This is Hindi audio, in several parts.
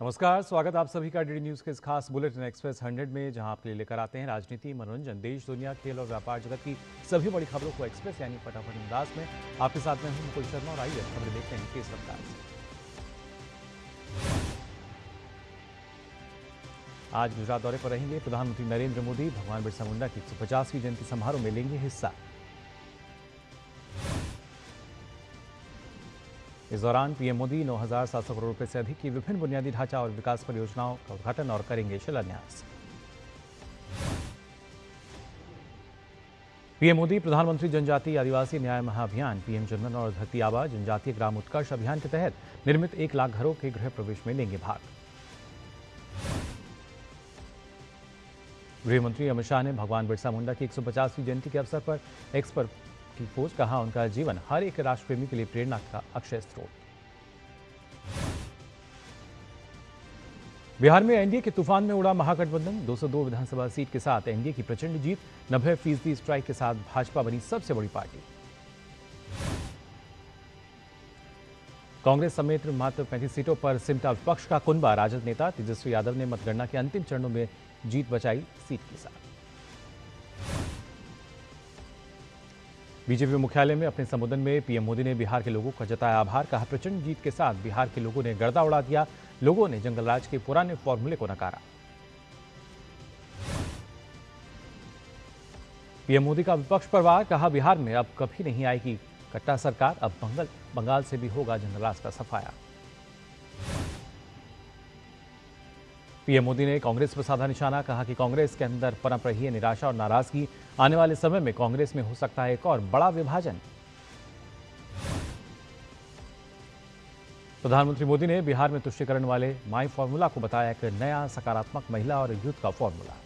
नमस्कार, स्वागत आप सभी का डीडी न्यूज के इस खास बुलेटिन एक्सप्रेस 100 में, जहां आपके लिए लेकर आते हैं राजनीति, मनोरंजन, देश दुनिया, खेल और व्यापार जगत की सभी बड़ी खबरों को एक्सप्रेस यानी फटाफट अंदाज में। आपके साथ में हूं मुकुल शर्मा और आइए खबरें देखते हैं किस रफ्तार से। आज गुजरात दौरे पर रहेंगे प्रधानमंत्री नरेंद्र मोदी। भगवान बिरसा मुंडा की 150वीं जयंती समारोह में लेंगे हिस्सा। इस दौरान पीएम मोदी 9,700 करोड़ रुपए से अधिक की विभिन्न बुनियादी ढांचा और विकास परियोजनाओं का उद्घाटन और करेंगे शिलान्यास। पीएम मोदी प्रधानमंत्री जनजातीय आदिवासी न्याय महाअभियान पीएम जनमन और धरती आबा जनजातीय ग्राम उत्कर्ष अभियान के तहत निर्मित 1 लाख घरों के गृह प्रवेश में लेंगे भाग। गृह मंत्री अमित शाह ने भगवान बिरसा मुंडा की 150वीं जयंती के अवसर पर एक्स पर की पोस्ट कहा, उनका जीवन हर एक राष्ट्रप्रेमी के लिए प्रेरणा का अक्षय स्रोत। बिहार में एनडीए के तूफान में उड़ा महागठबंधन। 202 विधानसभा सीट के साथ एनडीए की प्रचंड जीत। 90% स्ट्राइक के साथ भाजपा बनी सबसे बड़ी पार्टी। कांग्रेस समेत मात्र 35 सीटों पर सिमटा विपक्ष का कुनबा। राजद नेता तेजस्वी यादव ने मतगणना के अंतिम चरणों में जीत बचाई सीट के साथ। बीजेपी मुख्यालय में अपने संबोधन में पीएम मोदी ने बिहार के लोगों का जताया आभार। कहा, प्रचंड जीत के साथ बिहार के लोगों ने गर्दा उड़ा दिया। लोगों ने जंगलराज के पुराने फॉर्मूले को नकारा। पीएम मोदी का विपक्ष पर वार। कहा, बिहार में अब कभी नहीं आएगी कट्टा सरकार। अब बंगाल से भी होगा जंगलराज का सफाया। पीएम मोदी ने कांग्रेस पर साधा निशाना। कहा कि कांग्रेस के अंदर पनप रही है निराशा और नाराजगी। आने वाले समय में कांग्रेस में हो सकता है एक और बड़ा विभाजन। प्रधानमंत्री मोदी ने बिहार में तुष्टीकरण वाले माई फॉर्मूला को बताया एक नया सकारात्मक महिला और यूथ का फॉर्मूला।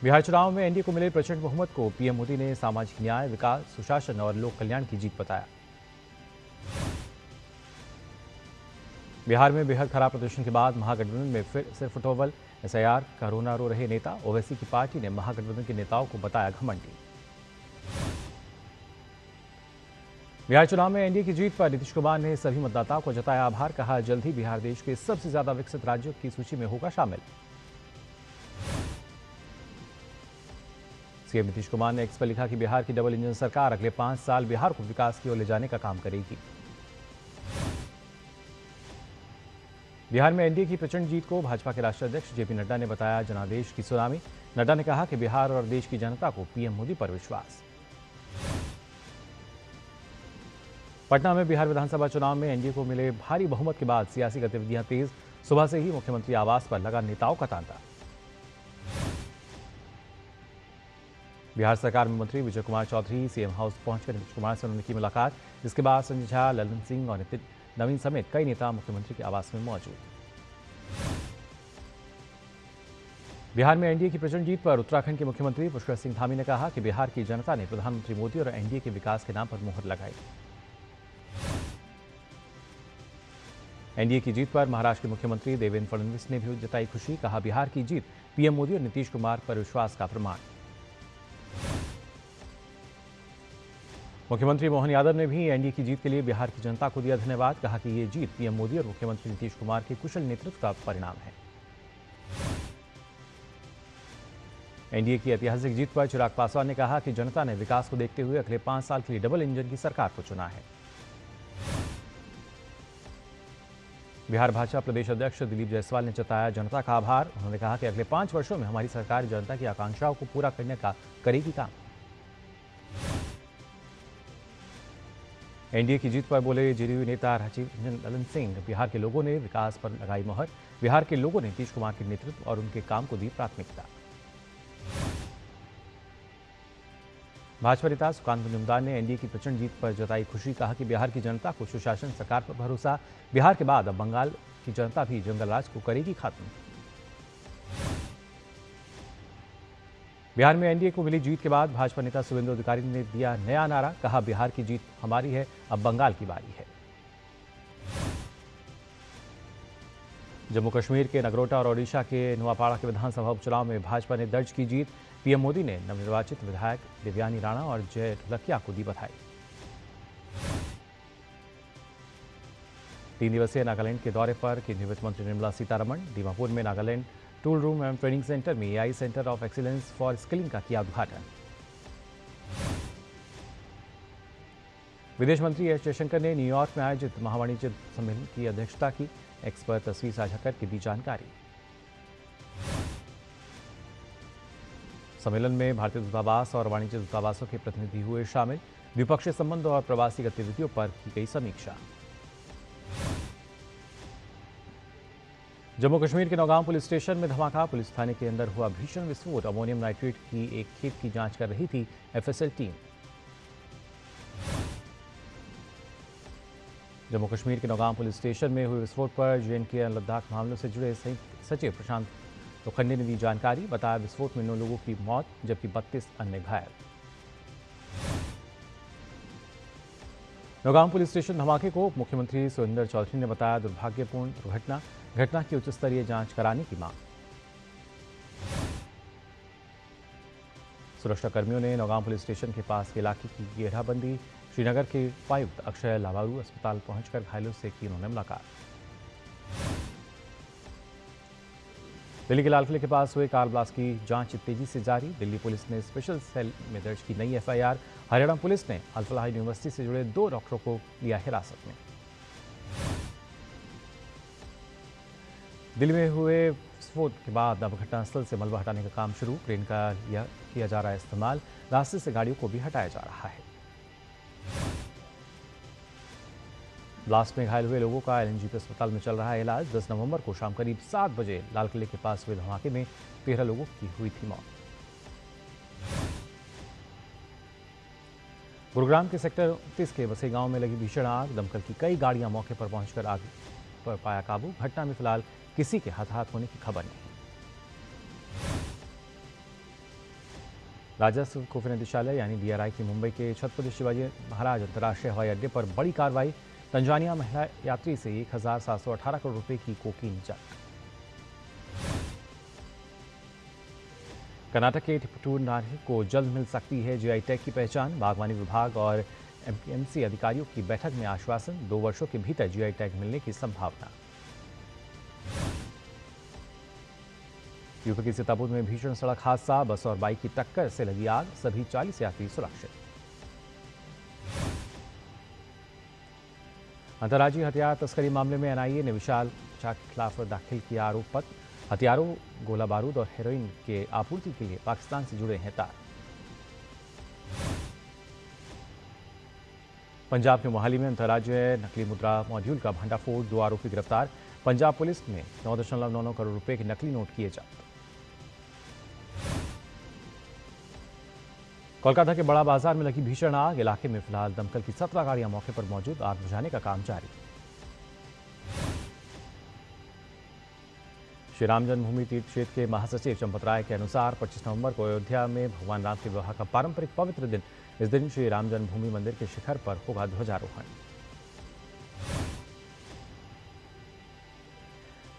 बिहार चुनाव में एनडीए को मिले प्रचंड बहुमत को पीएम मोदी ने सामाजिक न्याय, विकास, सुशासन और लोक कल्याण की जीत बताया। बिहार में बेहद खराब प्रदर्शन के बाद महागठबंधन में फिर से फुटोवल। एसआईआर का रोना रो रहे नेता। ओवैसी की पार्टी ने महागठबंधन के नेताओं को बताया घमंडी। बिहार चुनाव में एनडीए की जीत पर नीतीश कुमार ने सभी मतदाताओं को जताया आभार। कहा, जल्द ही बिहार देश के सबसे ज्यादा विकसित राज्यों की सूची में होगा शामिल। सीएम नीतीश कुमार ने एक्स पर लिखा कि बिहार की डबल इंजन सरकार अगले 5 साल बिहार को विकास की ओर ले जाने का काम करेगी। बिहार में एनडीए की प्रचंड जीत को भाजपा के राष्ट्रीय अध्यक्ष जेपी नड्डा ने बताया जनादेश की सुनामी। नड्डा ने कहा कि बिहार और देश की जनता को पीएम मोदी पर विश्वास। पटना में बिहार विधानसभा चुनाव में एनडीए को मिले भारी बहुमत के बाद सियासी गतिविधियां तेज। सुबह से ही मुख्यमंत्री आवास पर लगा नेताओं का तांता। बिहार सरकार में मंत्री विजय कुमार चौधरी सीएम हाउस पहुंचकर नीतीश कुमार से उन्होंने की मुलाकात। इसके बाद संजय झा, ललन सिंह और नितिन नवीन समेत कई नेता मुख्यमंत्री के आवास में मौजूद। बिहार में एनडीए की प्रचंड जीत पर उत्तराखंड के मुख्यमंत्री पुष्कर सिंह धामी ने कहा कि बिहार की जनता ने प्रधानमंत्री मोदी और एनडीए के विकास के नाम पर मुहर लगाई। एनडीए की जीत पर महाराष्ट्र के मुख्यमंत्री देवेंद्र फडणवीस ने भी जताई खुशी। कहा, बिहार की जीत पीएम मोदी और नीतीश कुमार पर विश्वास का प्रमाण। मुख्यमंत्री मोहन यादव ने भी एनडीए की जीत के लिए बिहार की जनता को दिया धन्यवाद। कहा कि ये जीत पीएम मोदी और मुख्यमंत्री नीतीश कुमार के कुशल नेतृत्व का परिणाम है। एनडीए की ऐतिहासिक जीत पर चिराग पासवान ने कहा कि जनता ने विकास को देखते हुए अगले 5 साल के लिए डबल इंजन की सरकार को चुना है। बिहार भाजपा प्रदेश अध्यक्ष दिलीप जायसवाल ने जताया जनता का आभार। उन्होंने कहा कि अगले 5 वर्षों में हमारी सरकार जनता की आकांक्षाओं को पूरा करने का करेगी काम। एनडीए की जीत पर बोले जेडीयू नेता राजीव रंजन ललन सिंह। बिहार के लोगों ने विकास पर लगाई मोहर। बिहार के लोगों ने नीतीश कुमार के नेतृत्व और उनके काम को दी प्राथमिकता। भाजपा नेता सुकांत मुजुमदार ने एनडीए की प्रचंड जीत पर जताई खुशी। कहा कि बिहार की जनता को सुशासन सरकार पर भरोसा। बिहार के बाद अब बंगाल की जनता भी जंगलराज को करेगी खत्म। बिहार में एनडीए को मिली जीत के बाद भाजपा नेता शुभेंदु अधिकारी ने दिया नया नारा। कहा, बिहार की जीत हमारी है, अब बंगाल की बारी है। जम्मू कश्मीर के नगरोटा और ओडिशा के नुआपाड़ा के विधानसभा उपचुनाव में भाजपा ने दर्ज की जीत। पीएम मोदी ने नवनिर्वाचित विधायक देवयानी राणा और जय ढोलकिया को दी बधाई। 3 दिवसीय नागालैंड के दौरे पर केंद्रीय वित्त मंत्री निर्मला सीतारमण दीमापुर में नागालैंड टूल रूम एवं ट्रेनिंग सेंटर में AI centre of excellence for skilling का किया उद्घाटन। विदेश मंत्री एस जयशंकर ने न्यूयॉर्क में आयोजित महावाणिज्य सम्मेलन की अध्यक्षता की। एक्स पर तस्वीर साझा करके दी जानकारी। सम्मेलन में भारतीय दूतावास और वाणिज्य दूतावासों के प्रतिनिधि हुए शामिल। द्विपक्षीय संबंधों और प्रवासी गतिविधियों पर की गई समीक्षा। जम्मू कश्मीर के नौगांव पुलिस स्टेशन में धमाका। पुलिस थाने के अंदर हुआ भीषण विस्फोट। अमोनियम नाइट्रेट की एक खेप की जांच कर रही थी एफएसएल टीम। जम्मू कश्मीर के नौगांव पुलिस स्टेशन में हुए विस्फोट पर जेएंडके और लद्दाख मामलों से जुड़े संयुक्त सचिव प्रशांत लोखंडे ने दी जानकारी। बताया विस्फोट में 9 लोगों की मौत जबकि 32 अन्य घायल। नौगांव पुलिस स्टेशन धमाके को उप मुख्यमंत्री सुरेंद्र चौधरी ने बताया दुर्भाग्यपूर्ण दुर्घटना। घटना की उच्च स्तरीय जांच कराने की मांग। सुरक्षाकर्मियों ने नौगांव पुलिस स्टेशन के पास के इलाके की घेराबंदी। श्रीनगर के उपायुक्त अक्षय लावारू अस्पताल पहुंचकर घायलों से की उन्होंने मुलाकात। दिल्ली के लाल किले के पास हुए कार ब्लास्ट की जांच तेजी से जारी। दिल्ली पुलिस ने स्पेशल सेल में दर्ज की नई एफआईआर। हरियाणा पुलिस ने अल-फलाह यूनिवर्सिटी से जुड़े 2 डॉक्टरों को लिया हिरासत में। दिल्ली में हुए विस्फोट के बाद अब घटनास्थल से मलबा हटाने का काम शुरू। क्रेन का किया जा रहा है इस्तेमाल। रास्ते से गाड़ियों को भी हटाया जा रहा है। ब्लास्ट में घायल हुए लोगों का एलएनजेपी अस्पताल में चल रहा है इलाज। 10 नवंबर को शाम करीब 7 बजे लाल किले के पास हुए धमाके में 13 लोगों की हुई थी मौत। गुरुग्राम के सेक्टर 29 के बसे गांव में लगी भीषण आग। दमकल की कई गाड़ियां मौके पर पहुंचकर आग पर पाया काबू। घटना में फिलहाल किसी के हताहत होने की खबर नहीं। राजस्व खुफिया निदेशालय यानी डीआरआई की मुंबई के छत्रपति शिवाजी महाराज अंतर्राष्ट्रीय हवाई अड्डे पर बड़ी कार्रवाई। तंजानिया महिला यात्री से 1718 करोड़ रुपए की कोकीन जब्त। कर्नाटक के टिपटूर नारे को जल्द मिल सकती है जीआई टैग की पहचान। बागवानी विभाग और एमपीएमसी अधिकारियों की बैठक में आश्वासन। 2 वर्षों के भीतर जीआई टैग मिलने की संभावना। यूपी के सीतापुर में भीषण सड़क हादसा। बस और बाइक की टक्कर से लगी आग। सभी 40 यात्री सुरक्षित। अंतर्राज्यीय हथियार तस्करी मामले में एनआईए ने विशाल झा के खिलाफ दाखिल किया आरोप पत्र। हथियारों, गोला बारूद और हेरोइन के आपूर्ति के लिए पाकिस्तान से जुड़े हैं तार। पंजाब के मोहाली में अंतर्राज्यीय नकली मुद्रा मॉड्यूल का भंडाफोड़। 2 आरोपी गिरफ्तार। पंजाब पुलिस ने 9.99 करोड़ रुपए के नकली नोट किए जब्त। कोलकाता के बड़ा बाजार में लगी भीषण आग। इलाके में फिलहाल दमकल की 17 गाड़ियां मौके पर मौजूद। आग बुझाने का काम जारी। श्री राम जन्मभूमि तीर्थ क्षेत्र के महासचिव चंपत राय के अनुसार 25 नवंबर को अयोध्या में भगवान राम के विवाह का पारंपरिक पवित्र दिन। इस दिन श्री राम जन्मभूमि मंदिर के शिखर पर होगा ध्वजारोहण।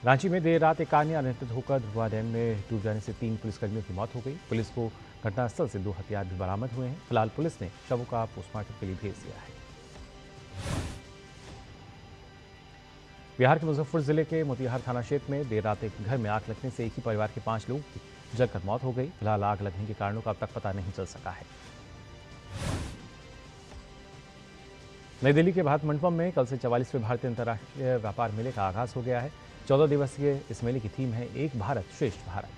रांची में देर रात एक कार ने अनियंत्रित होकर ध्रुवा डैम में डूब जाने से 3 पुलिसकर्मियों की मौत हो गई। पुलिस को घटनास्थल से 2 हथियार भी बरामद हुए हैं। फिलहाल पुलिस ने शवों का पोस्टमार्टम के लिए भेज दिया है। बिहार के मुजफ्फरपुर जिले के मोतिहार थाना क्षेत्र में देर रात एक घर में आग लगने से एक ही परिवार के 5 लोगों की जलकर मौत हो गई। फिलहाल आग लगने के कारणों का अब तक पता नहीं चल सका है। नई दिल्ली के भारत मंडपम में कल से 44वें भारतीय अंतर्राष्ट्रीय व्यापार मेले का आगाज हो गया है। 14 दिवसीय इस मेले की थीम है एक भारत श्रेष्ठ भारत।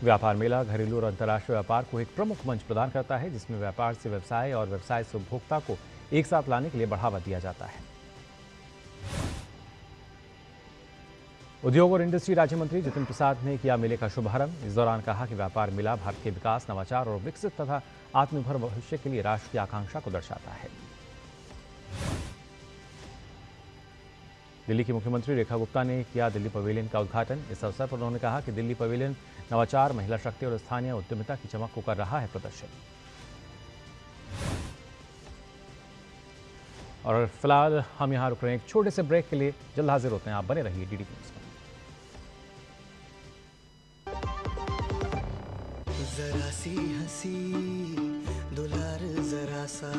व्यापार मेला घरेलू और अंतर्राष्ट्रीय व्यापार को एक प्रमुख मंच प्रदान करता है, जिसमें व्यापार से व्यवसाय और व्यवसाय से उपभोक्ता को एक साथ लाने के लिए बढ़ावा दिया जाता है। उद्योग और इंडस्ट्री राज्य मंत्री जितिन प्रसाद ने किया मेले का शुभारंभ। इस दौरान कहा कि व्यापार मेला भारत के विकास, नवाचार और विकसित तथा आत्मनिर्भर भविष्य के लिए राष्ट्र की आकांक्षा को दर्शाता है। दिल्ली की मुख्यमंत्री रेखा गुप्ता ने किया दिल्ली पवेलियन का उद्घाटन। इस अवसर पर उन्होंने कहा कि दिल्ली पवेलियन नवाचार, महिला शक्ति और स्थानीय उद्यमिता की चमक को कर रहा है प्रदर्शन। और फिलहाल हम यहां रुक रहे हैं एक छोटे से ब्रेक के लिए। जल्द हाजिर होते हैं, आप बने रहिए डीडी न्यूज़ में। जरा सी हंसी दुलार जरा सा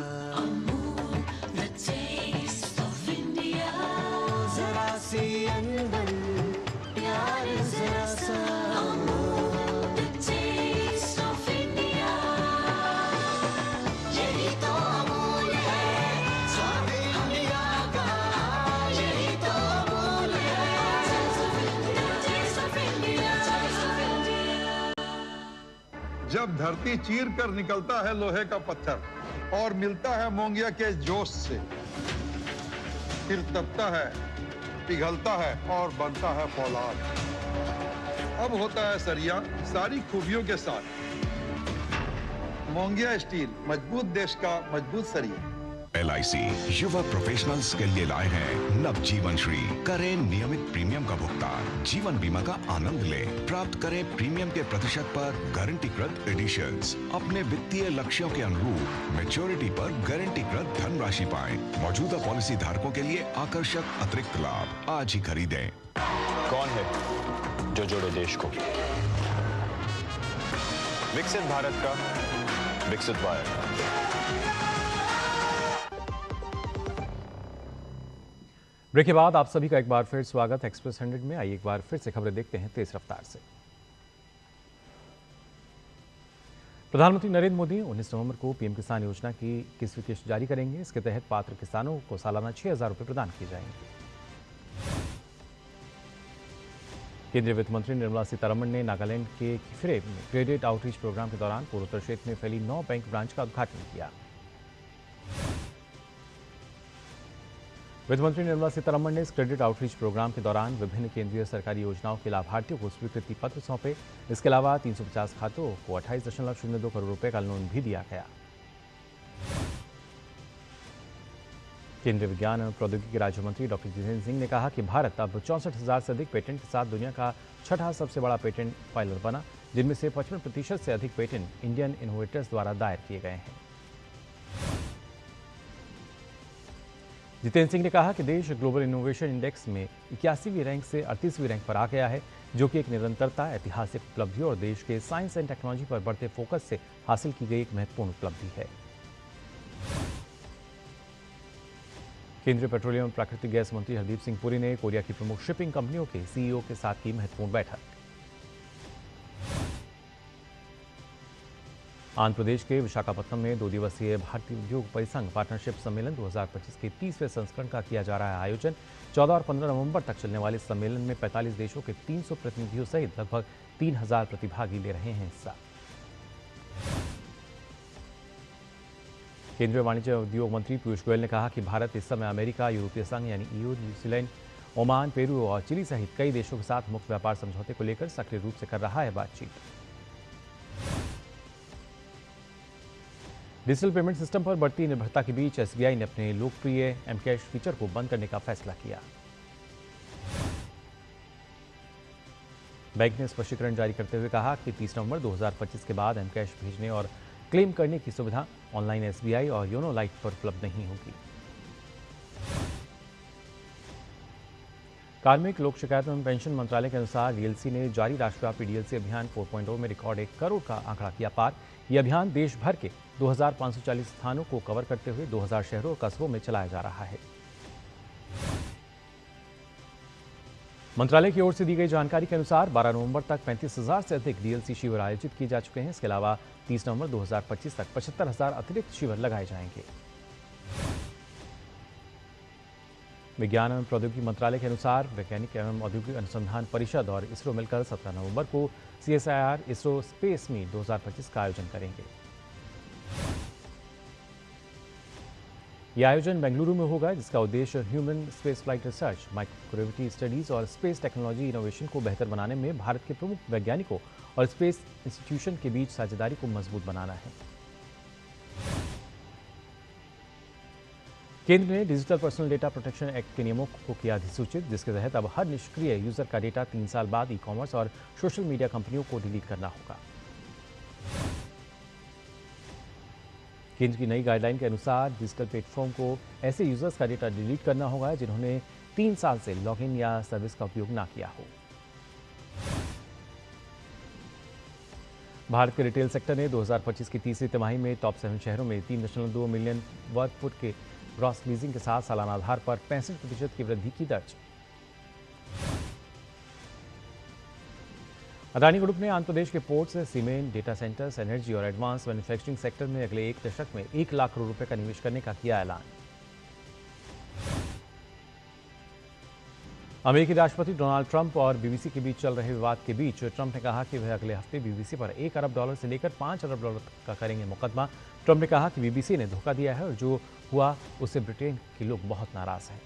जब धरती चीर कर निकलता है लोहे का पत्थर और मिलता है मोंगिया के जोश से, फिर तपता है, पिघलता है और बनता है फौलाद। अब होता है सरिया सारी खूबियों के साथ। मोंगिया स्टील, मजबूत देश का मजबूत सरिया। LIC युवा प्रोफेशनल्स के लिए लाए हैं नव जीवन श्री। करें नियमित प्रीमियम का भुगतान, जीवन बीमा का आनंद लें। प्राप्त करें प्रीमियम के प्रतिशत पर गारंटीकृत एडिशंस। अपने वित्तीय लक्ष्यों के अनुरूप मैच्योरिटी पर गारंटीकृत धनराशि पाएं। मौजूदा पॉलिसी धारकों के लिए आकर्षक अतिरिक्त लाभ। आज ही खरीदें। कौन है जो जोड़े देश को? विकसित भारत का विकसित भारत। ब्रेक के बाद आप सभी का एक बार फिर स्वागत है एक्सप्रेस 100 में। आइए एक बार फिर से खबरें देखते हैं तेज रफ्तार से। प्रधानमंत्री नरेंद्र मोदी 19 नवंबर को पीएम किसान योजना की 21वीं किस्त जारी करेंगे। इसके तहत पात्र किसानों को सालाना 6,000 रुपये प्रदान किए जाएंगे। केंद्रीय वित्त मंत्री निर्मला सीतारमण ने नागालैंड के किफिरे में क्रेडिट आउटरीच प्रोग्राम के दौरान पूर्वोत्तर क्षेत्र में फैली 9 बैंक ब्रांच का उद्घाटन किया। वित्त मंत्री निर्मला सीतारमण ने इस क्रेडिट आउटरीच प्रोग्राम के दौरान विभिन्न केंद्रीय सरकारी योजनाओं के लाभार्थियों को स्वीकृति पत्र सौंपे। इसके अलावा 350 खातों को 28.02 करोड़ रुपए का लोन भी दिया गया। केंद्रीय विज्ञान एवं प्रौद्योगिकी राज्य मंत्री डॉक्टर जितेंद्र सिंह ने कहा कि भारत अब 64,000 से अधिक पेटेंट के साथ दुनिया का छठा सबसे बड़ा पेटेंट फाइलर बना, जिनमें से 55% से अधिक पेटेंट इंडियन इनोवेटर्स द्वारा दायर किए गए हैं। जितेंद्र सिंह ने कहा कि देश ग्लोबल इनोवेशन इंडेक्स में 81वीं रैंक से 38वीं रैंक पर आ गया है, जो कि एक निरंतरता, ऐतिहासिक उपलब्धि और देश के साइंस एंड टेक्नोलॉजी पर बढ़ते फोकस से हासिल की गई एक महत्वपूर्ण उपलब्धि है। केंद्रीय पेट्रोलियम एवं प्राकृतिक गैस मंत्री हरदीप सिंह पुरी ने कोरिया की प्रमुख शिपिंग कंपनियों के सीईओ के साथ की महत्वपूर्ण बैठक। आंध्र प्रदेश के विशाखापत्तनम में 2 दिवसीय भारतीय उद्योग परिसंघ पार्टनरशिप सम्मेलन 2025 के 30वें संस्करण का किया जा रहा है आयोजन। 14 और 15 नवंबर तक चलने वाले सम्मेलन में 45 देशों के 300 प्रतिनिधियों सहित लगभग 3,000 प्रतिभागी ले रहे हैं हिस्सा। केंद्रीय वाणिज्य उद्योग मंत्री पीयूष गोयल ने कहा कि भारत इस समय अमेरिका, यूरोपीय संघ यानी EU, न्यूजीलैंड, ओमान, पेरू और चिली सहित कई देशों के साथ मुक्त व्यापार समझौते को लेकर सक्रिय रूप से कर रहा है बातचीत। डिजिटल पेमेंट सिस्टम पर बढ़ती निर्भरता के बीच SBI ने अपने लोकप्रिय एमकैश फीचर को बंद करने का फैसला किया। बैंक ने स्पष्टीकरण जारी करते हुए कहा कि 30 नवंबर 2025 के बाद एमकैश भेजने और क्लेम करने की सुविधा ऑनलाइन SBI और योनो लाइट पर उपलब्ध नहीं होगी। कार्मिक लोक शिकायत एवं पेंशन मंत्रालय के अनुसार DLC ने जारी राष्ट्रव्यापी DLC अभियान 4.0 में रिकॉर्ड 1 करोड़ का आंकड़ा किया पार। यह अभियान देश भर के 2,540 स्थानों को कवर करते हुए 2,000 शहरों और कस्बों में चलाया जा रहा है। मंत्रालय की ओर से दी गई जानकारी के अनुसार 12 नवंबर तक 35,000 से अधिक DLC शिविर आयोजित किए जा चुके हैं। इसके अलावा 30 नवंबर 2025 तक 75,000 अतिरिक्त शिविर लगाए जाएंगे। विज्ञान एवं प्रौद्योगिकी मंत्रालय के अनुसार वैज्ञानिक एवं औद्योगिक अनुसंधान परिषद और इसरो मिलकर 17 नवंबर को CSIR इसरो स्पेस मीट 2025 का आयोजन करेंगे। यह आयोजन बेंगलुरु में होगा, जिसका उद्देश्य human space flight research, microgravity studies और स्पेस टेक्नोलॉजी इनोवेशन को बेहतर बनाने में भारत के प्रमुख वैज्ञानिकों और स्पेस इंस्टीट्यूशन के बीच साझेदारी को मजबूत बनाना है। केंद्र ने digital personal data protection act के नियमों को किया अधिसूचित, जिसके तहत अब हर निष्क्रिय यूजर का डेटा 3 साल बाद ई-कॉमर्स और सोशल मीडिया कंपनियों को डिलीट करना होगा। केंद्र की नई गाइडलाइन के अनुसार डिजिटल प्लेटफॉर्म को ऐसे यूजर्स का डेटा डिलीट करना होगा जिन्होंने 3 साल से लॉगिन या सर्विस का उपयोग ना किया हो। भारत के रिटेल सेक्टर ने 2025 की तीसरी तिमाही में टॉप 7 शहरों में 3.2 मिलियन वर्ग फुट के ग्रॉस लीजिंग के साथ सालाना आधार पर 65% की वृद्धि की दर्ज। अडानी ग्रुप ने आंध्र प्रदेश के ports, cement, data centres, energy और एडवांस मैन्युफैक्चरिंग सेक्टर में अगले 1 दशक में 1 लाख करोड़ रुपए का निवेश करने का किया ऐलान। अमेरिकी राष्ट्रपति डोनाल्ड ट्रंप और बीबीसी के बीच चल रहे विवाद के बीच ट्रंप ने कहा कि वह अगले हफ्ते बीबीसी पर $1 अरब से लेकर $5 अरब तक का करेंगे मुकदमा। ट्रंप ने कहा कि बीबीसी ने धोखा दिया है और जो हुआ उससे ब्रिटेन के लोग बहुत नाराज हैं।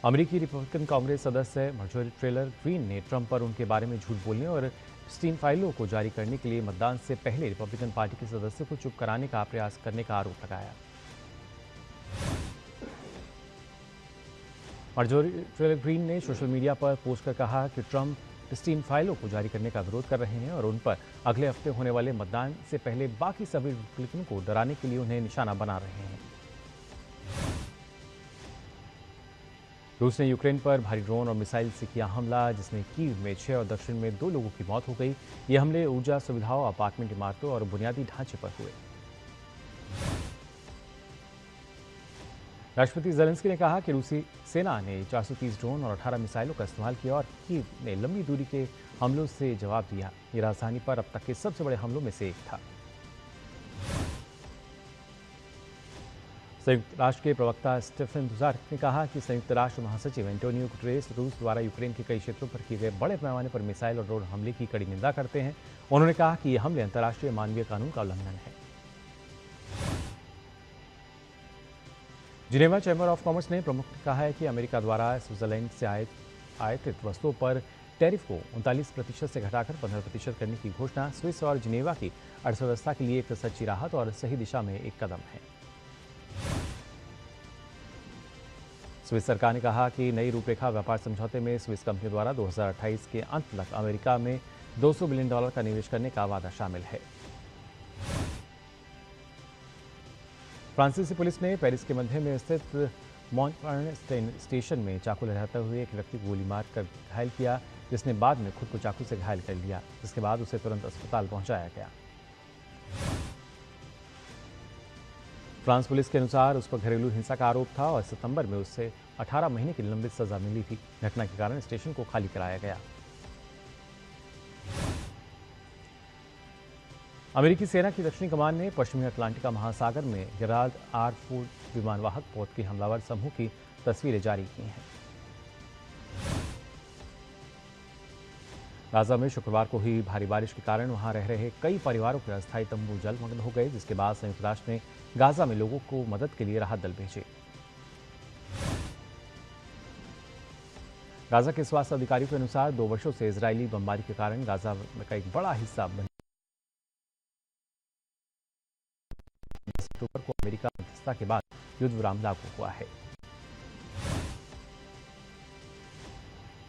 अमेरिकी रिपब्लिकन कांग्रेस सदस्य मार्जोरी टेलर ग्रीन ने ट्रंप पर उनके बारे में झूठ बोलने और स्टीन फाइलों को जारी करने के लिए मतदान से पहले रिपब्लिकन पार्टी के सदस्यों को चुप कराने का प्रयास करने का आरोप लगाया। मार्जोरी टेलर ग्रीन ने सोशल मीडिया पर पोस्ट कर कहा कि ट्रंप स्टीन फाइलों को जारी करने का विरोध कर रहे हैं और उन पर अगले हफ्ते होने वाले मतदान से पहले बाकी सभी रिपब्लिकन को डराने के लिए उन्हें निशाना बना रहे हैं। रूस ने यूक्रेन पर भारी ड्रोन और मिसाइल से किया हमला, जिसमें कीव में 6 और दक्षिण में 2 लोगों की मौत हो गई। ये हमले ऊर्जा सुविधाओं, अपार्टमेंट इमारतों और बुनियादी ढांचे पर हुए। राष्ट्रपति ज़ेलेंस्की ने कहा कि रूसी सेना ने 430 ड्रोन और 18 मिसाइलों का इस्तेमाल किया और कीव ने लंबी दूरी के हमलों से जवाब दिया। ये राजधानी पर अब तक के सबसे बड़े हमलों में से एक था। संयुक्त राष्ट्र के प्रवक्ता स्टेफन दुजार्क ने कहा कि संयुक्त राष्ट्र महासचिव एंटोनियो गुटेरेस रूस द्वारा यूक्रेन के कई क्षेत्रों पर किए गए बड़े पैमाने पर मिसाइल और ड्रोन हमले की कड़ी निंदा करते हैं। उन्होंने कहा कि ये हमले अंतर्राष्ट्रीय मानवीय कानून का उल्लंघन है। जिनेवा चैम्बर ऑफ कॉमर्स ने प्रमुख ने कहा है कि अमेरिका द्वारा स्विट्जरलैंड से आयातित वस्तुओं पर टैरिफ को 39% से घटाकर 15% करने की घोषणा स्विस और जिनेवा की अर्थव्यवस्था के लिए एक सच्ची राहत और सही दिशा में एक कदम है। स्विस सरकार ने कहा कि नई रूपरेखा व्यापार समझौते में स्विस कंपनी द्वारा 2028 के अंत तक अमेरिका में $200 बिलियन का निवेश करने का वादा शामिल है। फ्रांसीसी पुलिस ने पेरिस के मध्य में स्थित मॉन्टपार्नास स्टेशन में चाकू लहराते हुए एक व्यक्ति को गोली मारकर घायल किया, जिसने बाद में खुद को चाकू से घायल कर लिया, जिसके बाद उसे तुरंत अस्पताल पहुंचाया गया। फ्रांस पुलिस के अनुसार उस पर घरेलू हिंसा का आरोप था और सितंबर में उससे 18 महीने की लंबित सजा मिली थी। घटना के कारण स्टेशन को खाली कराया गया। अमेरिकी सेना की दक्षिणी कमान ने पश्चिमी अटलांटिका महासागर में गेराल्ड R-4 विमानवाहक पोत के हमलावर समूह की तस्वीरें जारी की हैं। गाजा में शुक्रवार को हुई भारी बारिश के कारण वहां रह रहे कई परिवारों के अस्थायी तंबू जलमग्न हो गए, जिसके बाद संयुक्त राष्ट्र ने गाजा में लोगों को मदद के लिए राहत दल भेजे। गाजा के स्वास्थ्य अधिकारियों के अनुसार 2 वर्षों से इजरायली बमबारी के कारण गाजा का एक बड़ा हिस्सा 10 अक्टूबर को अमेरिका मध्यस्थता के बाद युद्ध विराम लागू हुआ है।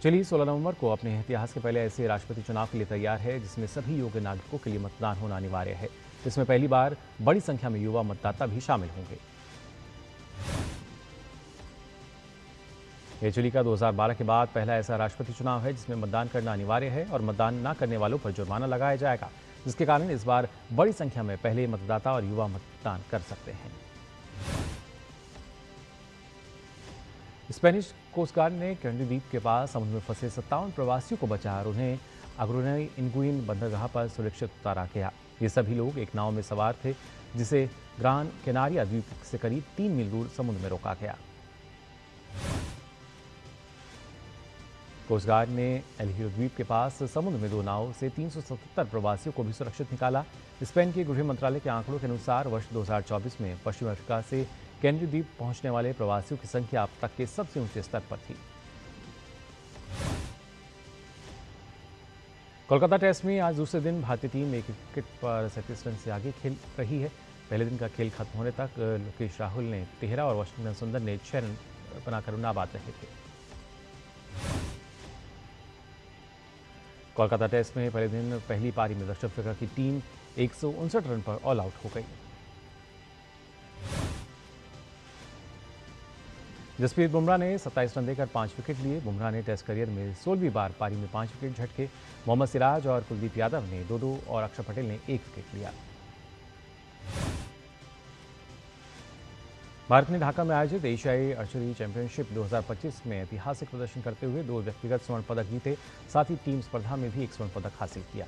चिली 16 नवंबर को अपने इतिहास के पहले ऐसे राष्ट्रपति चुनाव के लिए तैयार है जिसमें सभी योग्य नागरिकों के लिए मतदान होना अनिवार्य है। इसमें पहली बार बड़ी संख्या में युवा मतदाता भी शामिल होंगे। यह चिली का 2012 के बाद पहला ऐसा राष्ट्रपति चुनाव है जिसमें मतदान करना अनिवार्य है और मतदान न करने वालों पर जुर्माना लगाया जाएगा, जिसके कारण इस बार बड़ी संख्या में पहले मतदाता और युवा मतदान कर सकते हैं। स्पेनिश कोस्ट गार्ड ने कैनेडी द्वीप के पास समुद्र में फंसे 57 प्रवासियों को बचा और उन्हें अग्रोनई इनगुइन बंदरगाह पर सुरक्षित उतारा गया। ये सभी लोग एक नाव में सवार थे जिसे ग्रान कैनारिया द्वीप से करीब 3 मील दूर समुद्र में रोका गया। कोस्ट गार्ड ने एल हीरो द्वीप के पास समुद्र में 2 नावों से 377 प्रवासियों को भी सुरक्षित निकाला। स्पेन के गृह मंत्रालय के आंकड़ों के अनुसार वर्ष 2024 में पश्चिम अफ्रीका से कैनेडी द्वीप पहुंचने वाले प्रवासियों की संख्या अब तक के सबसे ऊंचे स्तर पर थी। कोलकाता टेस्ट में आज दूसरे दिन भारतीय टीम एक विकेट पर 37 रन से आगे खेल रही है। पहले दिन का खेल खत्म होने तक लोकेश राहुल ने 13 और वाशिंगटन सुंदर ने 6 रन बनाकर नाबाद रहे थे। कोलकाता टेस्ट में पहले दिन पहली पारी में दक्षिण अफ्रीका की टीम 159 रन पर ऑल आउट हो गई। जसप्रीत बुमराह ने 27 रन देकर 5 विकेट लिए। बुमराह ने टेस्ट करियर में 16वीं बार पारी में 5 विकेट झटके। मोहम्मद सिराज और कुलदीप यादव ने 2-2 और अक्षर पटेल ने 1 विकेट लिया। भारत ने ढाका में आयोजित एशियाई आर्चरी चैंपियनशिप 2025 में ऐतिहासिक प्रदर्शन करते हुए 2 व्यक्तिगत स्वर्ण पदक जीते, साथ ही टीम स्पर्धा में भी 1 स्वर्ण पदक हासिल किया।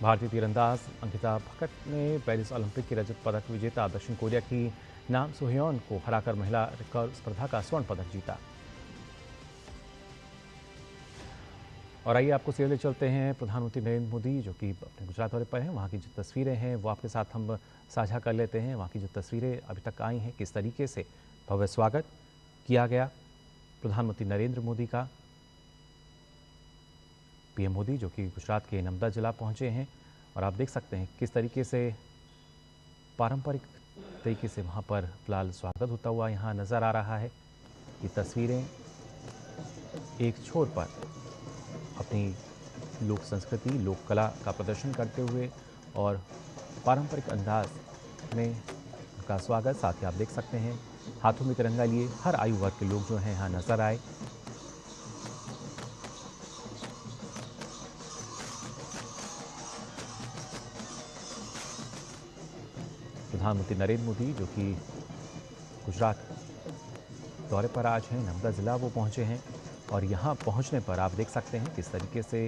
भारतीय तीरंदाज अंकिता भकत ने पेरिस ओलंपिक की रजत पदक विजेता दक्षिण कोरिया की नाम सोहयोन को हराकर महिला रिकर्व स्पर्धा का स्वर्ण पदक जीता। और आइए आपको सीधे चलते हैं प्रधानमंत्री नरेंद्र मोदी जो कि अपने गुजरात दौरे पर हैं, वहाँ की जो तस्वीरें हैं वो आपके साथ हम साझा कर लेते हैं। वहाँ की जो तस्वीरें अभी तक आई हैं, किस तरीके से भव्य स्वागत किया गया प्रधानमंत्री नरेंद्र मोदी का। पीएम मोदी जो कि गुजरात के नर्मदा जिला पहुंचे हैं और आप देख सकते हैं किस तरीके से पारंपरिक तरीके से वहां पर फिलहाल स्वागत होता हुआ यहाँ नज़र आ रहा है। ये तस्वीरें एक छोर पर अपनी लोक संस्कृति, लोक कला का प्रदर्शन करते हुए और पारंपरिक अंदाज में उनका स्वागत। साथ ही आप देख सकते हैं हाथों में तिरंगा लिए हर आयु वर्ग के लोग जो हैं यहाँ नजर आए। प्रधानमंत्री नरेंद्र मोदी जो कि गुजरात दौरे पर आज हैं, नर्मदा जिला वो पहुंचे हैं और यहाँ पहुंचने पर आप देख सकते हैं किस तरीके से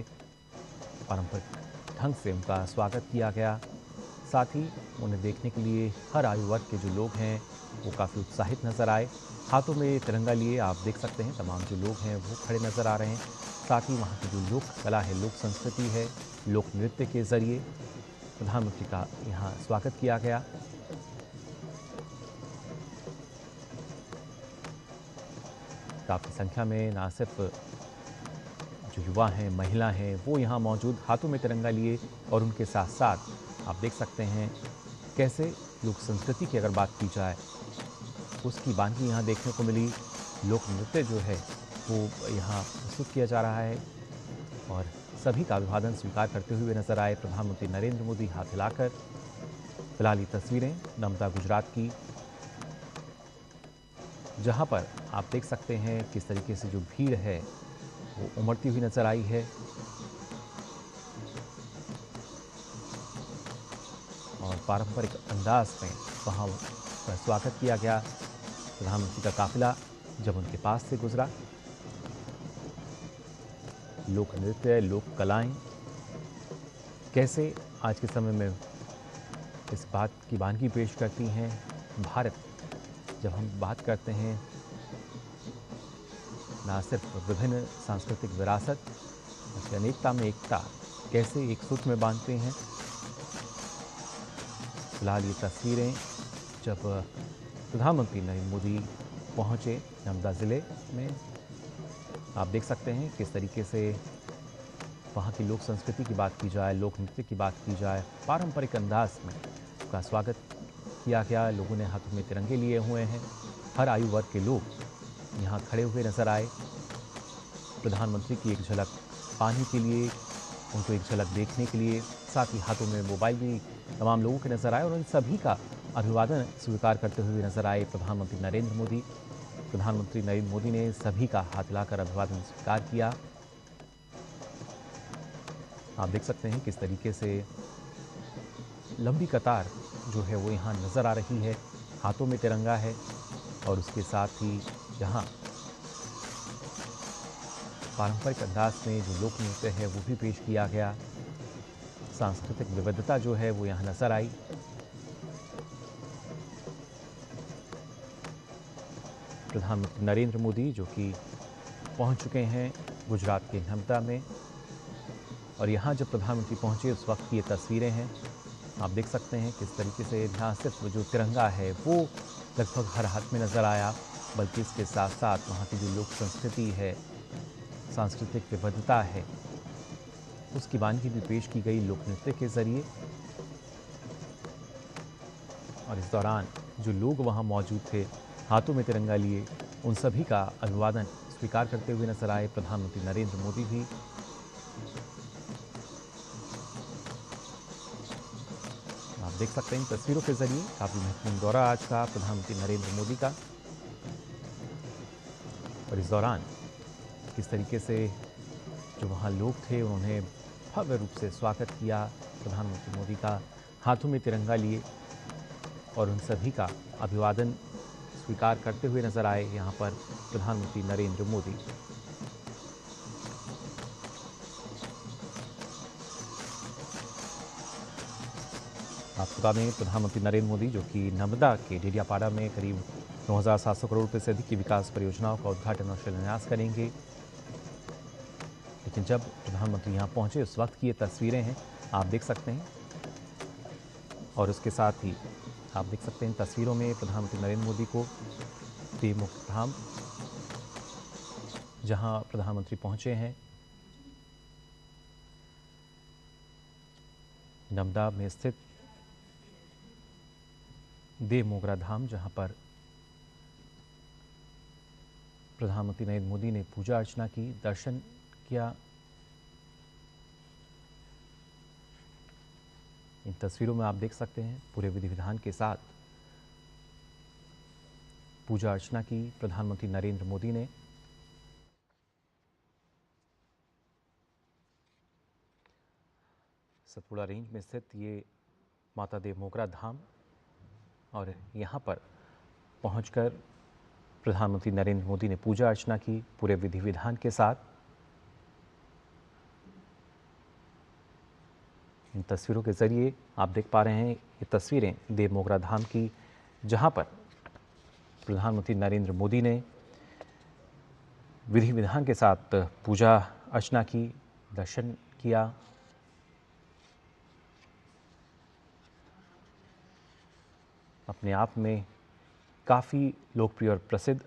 पारंपरिक ढंग से उनका स्वागत किया गया। साथ ही उन्हें देखने के लिए हर आयु वर्ग के जो लोग हैं वो काफ़ी उत्साहित नज़र आए। हाथों में तिरंगा लिए आप देख सकते हैं तमाम जो लोग हैं वो खड़े नज़र आ रहे हैं। साथ ही वहाँ की जो लोक कला है, लोक संस्कृति है, लोक नृत्य के ज़रिए प्रधानमंत्री का यहाँ स्वागत किया गया। काफ़ी संख्या में ना सिर्फ जो युवा हैं, महिला हैं वो यहाँ मौजूद हाथों में तिरंगा लिए और उनके साथ साथ आप देख सकते हैं कैसे लोक संस्कृति की अगर बात की जाए उसकी बानगी यहाँ देखने को मिली। लोक नृत्य जो है वो यहाँ प्रस्तुत किया जा रहा है और सभी का अभिवादन स्वीकार करते हुए नजर आए प्रधानमंत्री नरेंद्र मोदी हाथ हिलाकर। फिलहाल ये तस्वीरें नर्मदा गुजरात की, जहाँ पर आप देख सकते हैं किस तरीके से जो भीड़ है वो उमड़ती हुई नजर आई है और पारंपरिक अंदाज में वहाँ का स्वागत किया गया। प्रधानमंत्री का काफिला जब उनके पास से गुजरा, लोक नृत्य, लोक कलाएं कैसे आज के समय में इस बात की वानगी पेश करती हैं। भारत जब हम बात करते हैं ना सिर्फ विभिन्न सांस्कृतिक विरासत, बल्कि अनेकता में एकता कैसे एक सूत्र में बांधते हैं। फिलहाल ये तस्वीरें जब प्रधानमंत्री नरेंद्र मोदी पहुंचे नर्मदा ज़िले में, आप देख सकते हैं किस तरीके से वहाँ की लोक संस्कृति की बात की जाए, लोक नृत्य की बात की जाए, पारंपरिक अंदाज में उसका स्वागत किया गया। लोगों ने हाथों में तिरंगे लिए हुए हैं, हर आयु वर्ग के लोग यहाँ खड़े हुए नजर आए प्रधानमंत्री की एक झलक पाने के लिए, उनको एक झलक देखने के लिए। साथ ही हाथों में मोबाइल भी तमाम लोगों के नजर आए और उन सभी का अभिवादन स्वीकार करते हुए नजर आए प्रधानमंत्री नरेंद्र मोदी। प्रधानमंत्री नरेंद्र मोदी ने सभी का हाथ हिलाकर अभिवादन स्वीकार किया। आप देख सकते हैं किस तरीके से लंबी कतार जो है वो यहाँ नज़र आ रही है, हाथों में तिरंगा है और उसके साथ ही यहाँ पारंपरिक अंदाज में जो लोक नृत्य है वो भी पेश किया गया। सांस्कृतिक विविधता जो है वो यहाँ नजर आई। प्रधानमंत्री नरेंद्र मोदी जो कि पहुंच चुके हैं गुजरात के नर्मदा में और यहाँ जब प्रधानमंत्री पहुंचे उस वक्त की ये तस्वीरें हैं। आप देख सकते हैं किस तरीके से यहाँ सिर्फ जो तिरंगा है वो लगभग हर हाथ में नज़र आया, बल्कि इसके साथ साथ वहाँ की जो लोक संस्कृति है, सांस्कृतिक विविधता है, उसकी वानगी भी पेश की गई लोक नृत्य के ज़रिए। और इस दौरान जो लोग वहाँ मौजूद थे हाथों में तिरंगा लिए, उन सभी का अभिवादन स्वीकार करते हुए नजर आए प्रधानमंत्री नरेंद्र मोदी भी। आप देख सकते हैं तस्वीरों के जरिए काफ़ी महत्वपूर्ण दौरा आज का प्रधानमंत्री नरेंद्र मोदी का। और इस दौरान किस तरीके से जो वहाँ लोग थे उन्होंने भव्य रूप से स्वागत किया प्रधानमंत्री मोदी का, हाथों में तिरंगा लिए और उन सभी का अभिवादन स्वीकार करते हुए नजर आए यहाँ पर प्रधानमंत्री नरेंद्र मोदी। आपको बता दें प्रधानमंत्री नरेंद्र मोदी जो कि नर्मदा के डेडियापाड़ा में करीब 9,700 करोड़ रुपए से अधिक की विकास परियोजनाओं का उद्घाटन और शिलान्यास करेंगे। लेकिन जब प्रधानमंत्री यहां पहुंचे उस वक्त की ये तस्वीरें हैं, आप देख सकते हैं। और उसके साथ ही आप देख सकते हैं तस्वीरों में प्रधानमंत्री नरेंद्र मोदी को देवमुख जहां प्रधानमंत्री पहुंचे हैं नर्मदा में स्थित देव मोगरा धाम, जहां पर प्रधानमंत्री नरेंद्र मोदी ने पूजा अर्चना की, दर्शन किया। इन तस्वीरों में आप देख सकते हैं पूरे विधि विधान के साथ पूजा अर्चना की प्रधानमंत्री नरेंद्र मोदी ने। सतपुड़ा रेंज में स्थित ये माता देव मोगरा धाम, और यहाँ पर पहुंचकर प्रधानमंत्री नरेंद्र मोदी ने पूजा अर्चना की पूरे विधि विधान के साथ। इन तस्वीरों के जरिए आप देख पा रहे हैं ये तस्वीरें देव मोगरा धाम की, जहां पर प्रधानमंत्री नरेंद्र मोदी ने विधि विधान के साथ पूजा अर्चना की, दर्शन किया। अपने आप में काफ़ी लोकप्रिय और प्रसिद्ध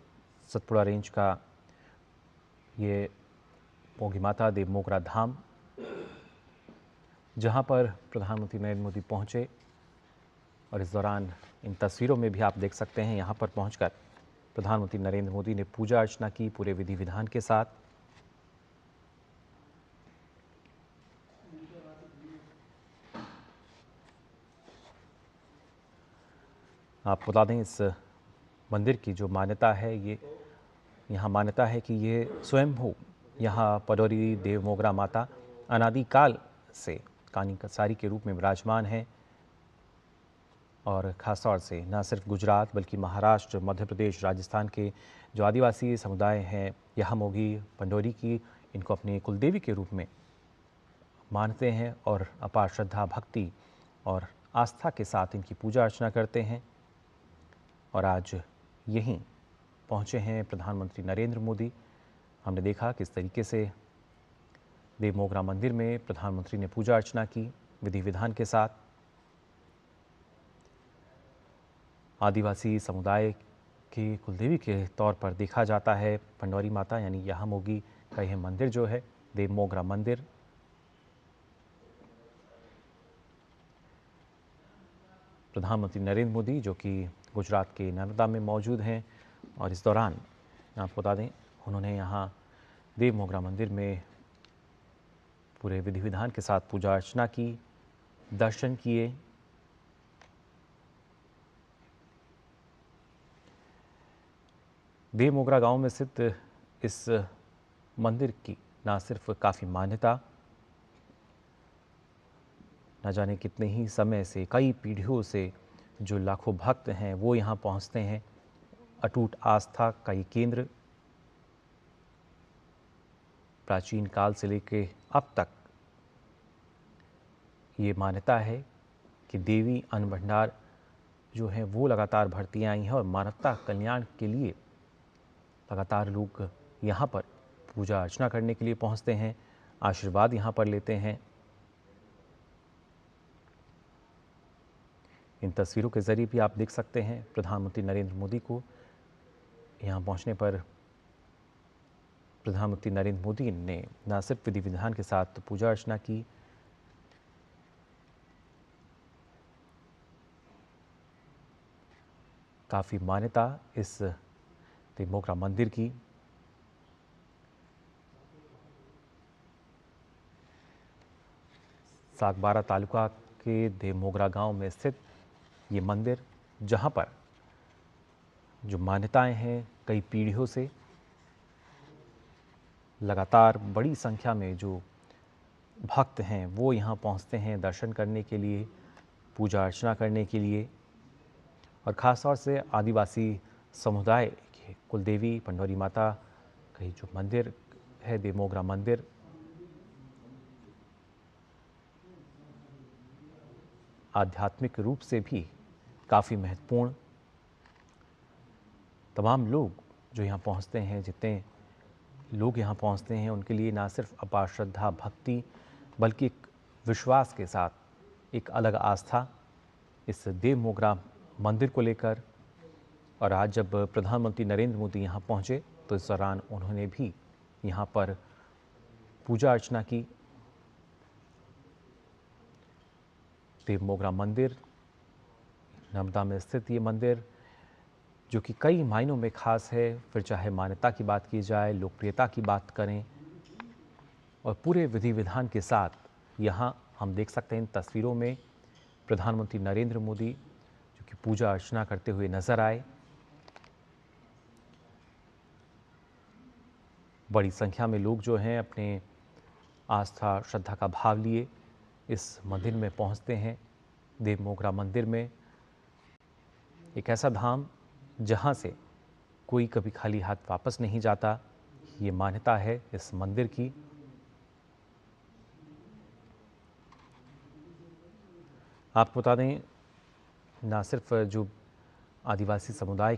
सतपुड़ा रेंज का ये पोंगी माता देव मोगरा धाम, जहां पर प्रधानमंत्री नरेंद्र मोदी पहुंचे। और इस दौरान इन तस्वीरों में भी आप देख सकते हैं यहां पर पहुंचकर प्रधानमंत्री नरेंद्र मोदी ने पूजा अर्चना की पूरे विधि विधान के साथ। आपको बता दें इस मंदिर की जो मान्यता है, ये यहाँ मान्यता है कि ये स्वयंभू यहाँ पडौरी देव मोगरा माता अनादिकाल से कानी कसारी के रूप में विराजमान है। और ख़ास तौर से न सिर्फ गुजरात बल्कि महाराष्ट्र, मध्य प्रदेश, राजस्थान के जो आदिवासी समुदाय हैं यहामोगी पंडोरी की, इनको अपनी कुलदेवी के रूप में मानते हैं और अपार श्रद्धा, भक्ति और आस्था के साथ इनकी पूजा अर्चना करते हैं। और आज यहीं पहुंचे हैं प्रधानमंत्री नरेंद्र मोदी। हमने देखा किस तरीके से देव मोगरा मंदिर में प्रधानमंत्री ने पूजा अर्चना की विधि विधान के साथ। आदिवासी समुदाय की कुलदेवी के तौर पर देखा जाता है पंडौरी माता यानी यहामोगी का यह मंदिर जो है देव मोगरा मंदिर। प्रधानमंत्री नरेंद्र मोदी जो कि गुजरात के नर्मदा में मौजूद हैं, और इस दौरान आपको बता दें उन्होंने यहाँ देव मोगरा मंदिर में पूरे विधि विधान के साथ पूजा अर्चना की, दर्शन किए। देव मोगरा गांव में स्थित इस मंदिर की ना सिर्फ काफ़ी मान्यता, न जाने कितने ही समय से, कई पीढ़ियों से जो लाखों भक्त हैं वो यहाँ पहुँचते हैं। अटूट आस्था का ये केंद्र प्राचीन काल से लेकर अब तक ये मान्यता है कि देवी अन्न भंडार जो है वो लगातार बढ़ती आई हैं और मानवता कल्याण के लिए लगातार लोग यहाँ पर पूजा अर्चना करने के लिए पहुँचते हैं, आशीर्वाद यहाँ पर लेते हैं। इन तस्वीरों के जरिए भी आप देख सकते हैं प्रधानमंत्री नरेंद्र मोदी को यहाँ पहुँचने पर प्रधानमंत्री नरेंद्र मोदी ने न सिर्फ विधि विधान के साथ पूजा अर्चना की, काफ़ी मान्यता इस देव मोगरा मंदिर की। सागबारा तालुका के देव मोगरा गांव में स्थित ये मंदिर, जहां पर जो मान्यताएं हैं कई पीढ़ियों से लगातार बड़ी संख्या में जो भक्त हैं वो यहाँ पहुँचते हैं दर्शन करने के लिए, पूजा अर्चना करने के लिए। और ख़ास तौर से आदिवासी समुदाय के कुलदेवी पंडौरी माता का जो मंदिर है देव मोगरा मंदिर, आध्यात्मिक रूप से भी काफ़ी महत्वपूर्ण। तमाम लोग जो यहाँ पहुँचते हैं, जितने लोग यहाँ पहुँचते हैं, उनके लिए ना सिर्फ अपार श्रद्धा भक्ति बल्कि एक विश्वास के साथ एक अलग आस्था इस देव मोगरा मंदिर को लेकर। और आज जब प्रधानमंत्री नरेंद्र मोदी यहाँ पहुँचे तो इस दौरान उन्होंने भी यहाँ पर पूजा अर्चना की। देव मोगरा मंदिर नर्मदा में स्थित ये मंदिर जो कि कई मायनों में खास है, फिर चाहे मान्यता की बात की जाए, लोकप्रियता की बात करें, और पूरे विधि विधान के साथ यहाँ हम देख सकते हैं इन तस्वीरों में प्रधानमंत्री नरेंद्र मोदी जो कि पूजा अर्चना करते हुए नजर आए। बड़ी संख्या में लोग जो हैं अपने आस्था श्रद्धा का भाव लिए इस मंदिर में पहुंचते हैं। देव मोगरा मंदिर में एक ऐसा धाम जहां से कोई कभी खाली हाथ वापस नहीं जाता, ये मान्यता है इस मंदिर की। आपको बता दें, ना सिर्फ जो आदिवासी समुदाय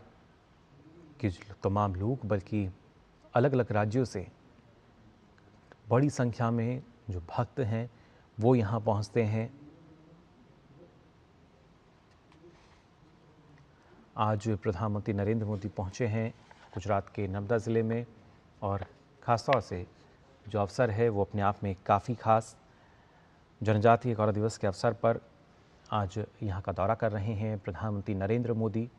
के तमाम लोग बल्कि अलग अलग राज्यों से बड़ी संख्या में जो भक्त हैं वो यहाँ पहुँचते हैं। आज प्रधानमंत्री नरेंद्र मोदी पहुँचे हैं गुजरात के नर्मदा ज़िले में, और ख़ासतौर से जो अवसर है वो अपने आप में काफ़ी खास। जनजातीय गौरव दिवस के अवसर पर आज यहाँ का दौरा कर रहे हैं प्रधानमंत्री नरेंद्र मोदी।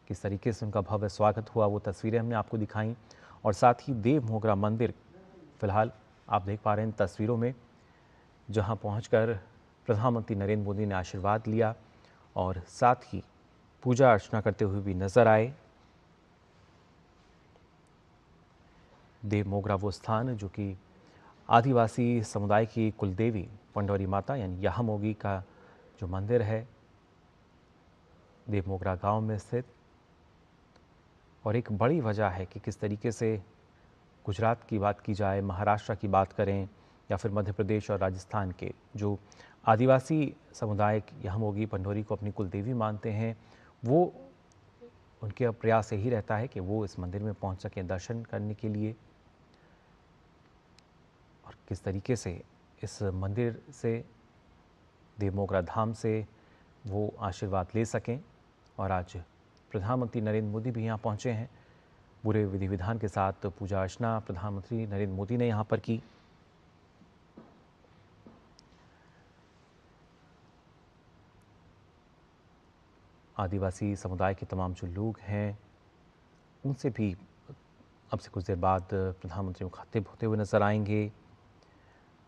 किस तरीके से उनका भव्य स्वागत हुआ वो तस्वीरें हमने आपको दिखाई, और साथ ही देव मोगरा मंदिर फिलहाल आप देख पा रहे हैं तस्वीरों में, जहाँ पहुंचकर प्रधानमंत्री नरेंद्र मोदी ने आशीर्वाद लिया और साथ ही पूजा अर्चना करते हुए भी नजर आए। देव मोगरा वो स्थान जो कि आदिवासी समुदाय की कुलदेवी पंडौरी माता यानी याहामोगी का जो मंदिर है, देव मोगरा गांव में स्थित। और एक बड़ी वजह है कि किस तरीके से गुजरात की बात की जाए, महाराष्ट्र की बात करें या फिर मध्य प्रदेश और राजस्थान के जो आदिवासी समुदाय याहामोगी पंडौरी को अपनी कुलदेवी मानते हैं, वो उनके प्रयास यही रहता है कि वो इस मंदिर में पहुंच सकें दर्शन करने के लिए, और किस तरीके से इस मंदिर से, देव मोगरा धाम से वो आशीर्वाद ले सकें। और आज प्रधानमंत्री नरेंद्र मोदी भी यहाँ पहुँचे हैं। पूरे विधि विधान के साथ पूजा अर्चना प्रधानमंत्री नरेंद्र मोदी ने यहाँ पर की। आदिवासी समुदाय के तमाम जो लोग हैं उनसे भी अब से कुछ देर बाद प्रधानमंत्री मुखातिब होते हुए नजर आएंगे।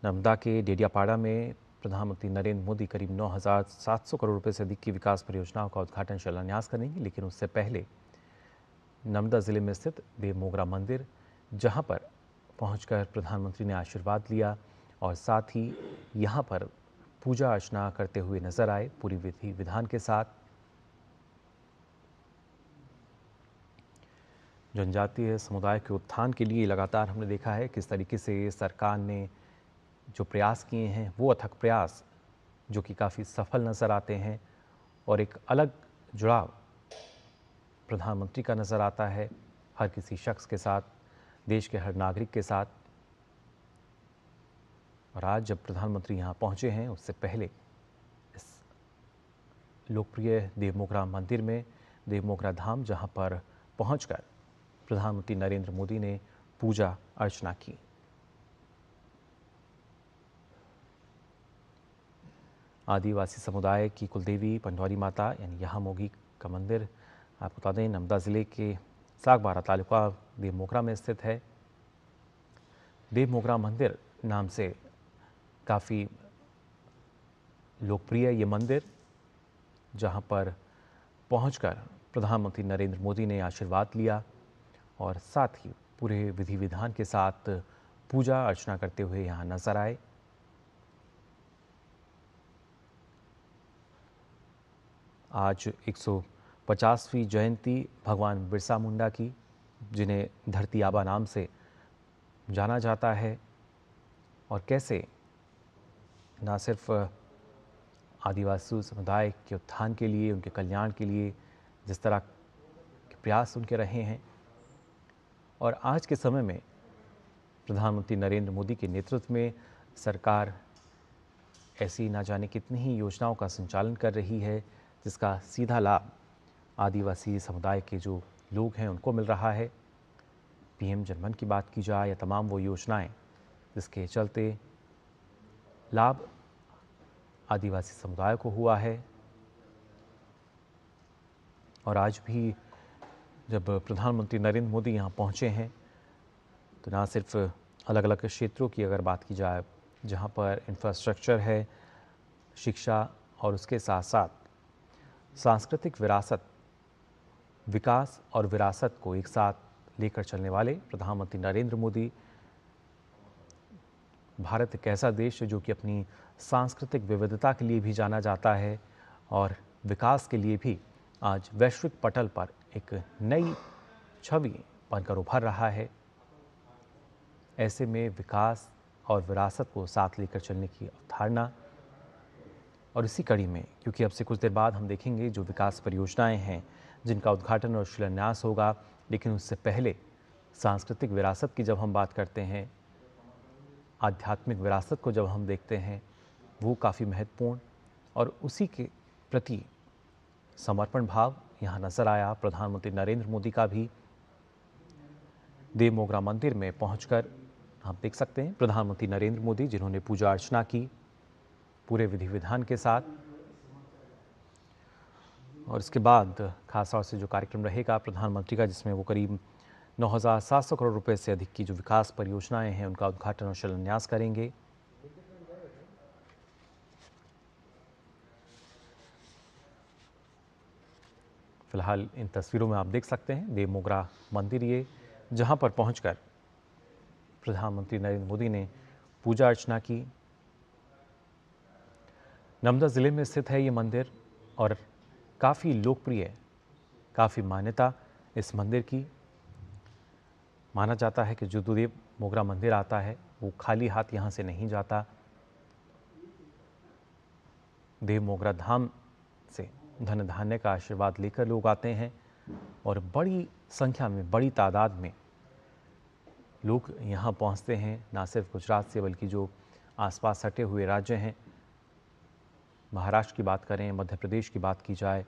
नर्मदा के डेडियापाड़ा में प्रधानमंत्री नरेंद्र मोदी करीब 9,700 करोड़ रुपए से अधिक की विकास परियोजनाओं का उद्घाटन शिलान्यास करेंगे, लेकिन उससे पहले नर्मदा ज़िले में स्थित देव मोगरा मंदिर, जहां पर पहुंचकर प्रधानमंत्री ने आशीर्वाद लिया और साथ ही यहां पर पूजा अर्चना करते हुए नजर आए पूरी विधि विधान के साथ। जनजातीय समुदाय के उत्थान के लिए लगातार हमने देखा है किस तरीके से सरकार ने जो प्रयास किए हैं वो अथक प्रयास जो कि काफ़ी सफल नज़र आते हैं, और एक अलग जुड़ाव प्रधानमंत्री का नज़र आता है हर किसी शख्स के साथ, देश के हर नागरिक के साथ। और आज जब प्रधानमंत्री यहाँ पहुँचे हैं उससे पहले इस लोकप्रिय देव मोगरा मंदिर में, देव मोगरा धाम, जहाँ पर पहुँचकर प्रधानमंत्री नरेंद्र मोदी ने पूजा अर्चना की। आदिवासी समुदाय की कुलदेवी पंडौरी माता यानी याहामोगी का मंदिर, आपको बता दें, नर्मदा ज़िले के सागबारा तालुका देव मोगरा में स्थित है। देव मोगरा मंदिर नाम से काफ़ी लोकप्रिय ये मंदिर, जहां पर पहुंचकर प्रधानमंत्री नरेंद्र मोदी ने आशीर्वाद लिया और साथ ही पूरे विधि विधान के साथ पूजा अर्चना करते हुए यहाँ नजर आए। आज 150वीं जयंती भगवान बिरसा मुंडा की, जिन्हें धरती आबा नाम से जाना जाता है, और कैसे ना सिर्फ आदिवासी समुदाय के उत्थान के लिए, उनके कल्याण के लिए जिस तरह के प्रयास उनके रहे हैं, और आज के समय में प्रधानमंत्री नरेंद्र मोदी के नेतृत्व में सरकार ऐसी ना जाने कितनी ही योजनाओं का संचालन कर रही है, जिसका सीधा लाभ आदिवासी समुदाय के जो लोग हैं उनको मिल रहा है। पीएम जनमन की बात की जाए या तमाम वो योजनाएं जिसके चलते लाभ आदिवासी समुदाय को हुआ है। और आज भी जब प्रधानमंत्री नरेंद्र मोदी यहाँ पहुँचे हैं तो ना सिर्फ अलग अलग क्षेत्रों की अगर बात की जाए जहाँ पर इंफ्रास्ट्रक्चर है, शिक्षा और उसके साथ साथ सांस्कृतिक विरासत, विकास और विरासत को एक साथ लेकर चलने वाले प्रधानमंत्री नरेंद्र मोदी, भारत एक ऐसा देश है जो कि अपनी सांस्कृतिक विविधता के लिए भी जाना जाता है और विकास के लिए भी आज वैश्विक पटल पर एक नई छवि बनकर उभर रहा है। ऐसे में विकास और विरासत को साथ लेकर चलने की अवधारणा, और इसी कड़ी में क्योंकि अब से कुछ देर बाद हम देखेंगे जो विकास परियोजनाएं हैं जिनका उद्घाटन और शिलान्यास होगा, लेकिन उससे पहले सांस्कृतिक विरासत की जब हम बात करते हैं, आध्यात्मिक विरासत को जब हम देखते हैं, वो काफ़ी महत्वपूर्ण और उसी के प्रति समर्पण भाव यहाँ नजर आया प्रधानमंत्री नरेंद्र मोदी का भी। देव मोगरा मंदिर में पहुंचकर आप देख सकते हैं प्रधानमंत्री नरेंद्र मोदी जिन्होंने पूजा अर्चना की पूरे विधि विधान के साथ, और इसके बाद खास तौर से जो कार्यक्रम रहेगा प्रधानमंत्री का जिसमें वो करीब 9,700 करोड़ रुपए से अधिक की जो विकास परियोजनाएं हैं उनका उद्घाटन और शिलान्यास करेंगे। फिलहाल इन तस्वीरों में आप देख सकते हैं देव मोगरा मंदिर, ये जहां पर पहुंचकर प्रधानमंत्री नरेंद्र मोदी ने पूजा अर्चना की। नर्मदा जिले में स्थित है ये मंदिर और काफ़ी लोकप्रिय, काफ़ी मान्यता इस मंदिर की। माना जाता है कि जो देव मोगरा मंदिर आता है वो खाली हाथ यहाँ से नहीं जाता। देव मोगरा धाम से धन धान्य का आशीर्वाद लेकर लोग आते हैं और बड़ी संख्या में, बड़ी तादाद में लोग यहाँ पहुँचते हैं। ना सिर्फ गुजरात से बल्कि जो आसपास सटे हुए राज्य हैं, महाराष्ट्र की बात करें, मध्य प्रदेश की बात की जाए,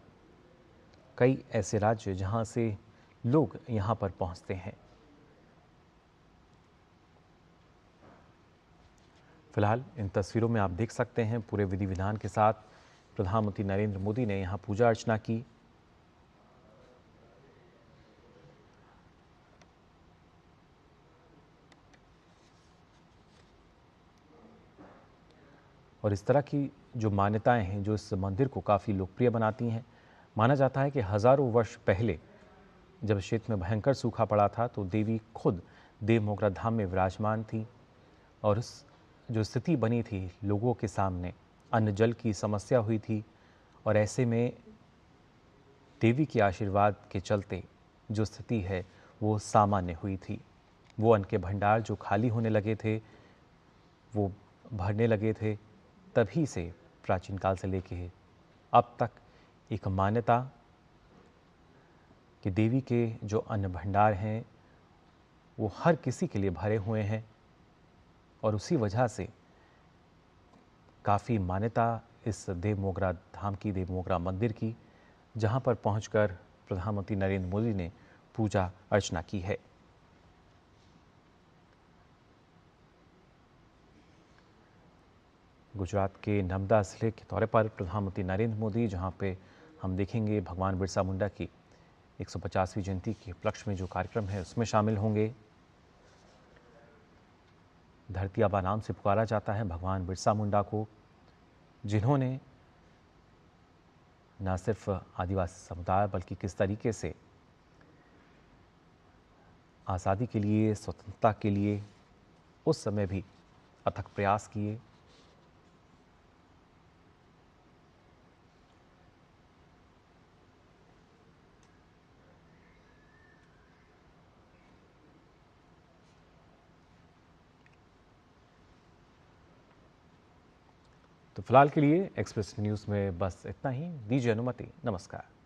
कई ऐसे राज्य जहाँ से लोग यहाँ पर पहुँचते हैं। फिलहाल इन तस्वीरों में आप देख सकते हैं पूरे विधि विधान के साथ प्रधानमंत्री नरेंद्र मोदी ने यहाँ पूजा अर्चना की। और इस तरह की जो मान्यताएं हैं जो इस मंदिर को काफ़ी लोकप्रिय बनाती हैं। माना जाता है कि हजारों वर्ष पहले जब क्षेत्र में भयंकर सूखा पड़ा था तो देवी खुद देव मोगरा धाम में विराजमान थी और उस जो स्थिति बनी थी, लोगों के सामने अन्न जल की समस्या हुई थी और ऐसे में देवी के आशीर्वाद के चलते जो स्थिति है वो सामान्य हुई थी। वो अन्न के भंडार जो खाली होने लगे थे वो भरने लगे थे। तभी से प्राचीन काल से लेके अब तक एक मान्यता कि देवी के जो अन्न भंडार हैं वो हर किसी के लिए भरे हुए हैं और उसी वजह से काफ़ी मान्यता इस देव मोगरा धाम की, देव मोगरा मंदिर की, जहां पर पहुंचकर प्रधानमंत्री नरेंद्र मोदी ने पूजा अर्चना की है। गुजरात के नर्मदा जिले के दौरे पर प्रधानमंत्री नरेंद्र मोदी, जहां पे हम देखेंगे भगवान बिरसा मुंडा की 150वीं जयंती के उपलक्ष्य में जो कार्यक्रम है उसमें शामिल होंगे। धरती आबा नाम से पुकारा जाता है भगवान बिरसा मुंडा को, जिन्होंने न सिर्फ आदिवासी समुदाय बल्कि किस तरीके से आज़ादी के लिए, स्वतंत्रता के लिए उस समय भी अथक प्रयास किए। तो फिलहाल के लिए एक्सप्रेस न्यूज़ में बस इतना ही। दीजिए अनुमति। नमस्कार।